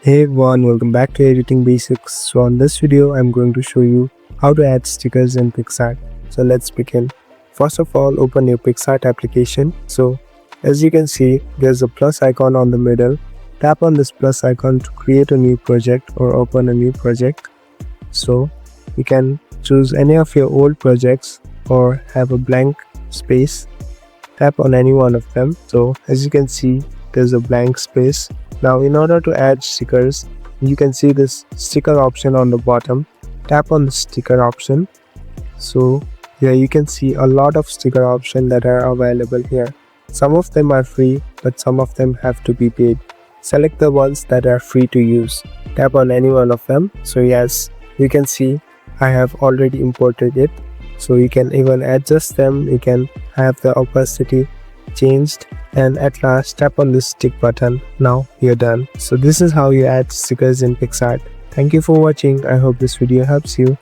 Hey everyone, welcome back to Editing Basics. So on this video, I'm going to show you how to add stickers in Picsart. So let's begin. First of all, open your Picsart application. So as you can see, there's a plus icon on the middle. Tap on this plus icon to create a new project or open a new project. So you can choose any of your old projects or have a blank space. Tap on any one of them. So as you can see, there's a blank space. Now in order to add stickers, you can see this sticker option on the bottom. Tap on the sticker option. So here you can see a lot of sticker options that are available here. Some of them are free, but some of them have to be paid. Select the ones that are free to use. Tap on any one of them. So yes, you can see I have already imported it. So you can even adjust them. You can have the opacity changed, and at last tap on this tick button. Now you're done. So this is how you add stickers in Picsart. Thank you for watching. I hope this video helps you.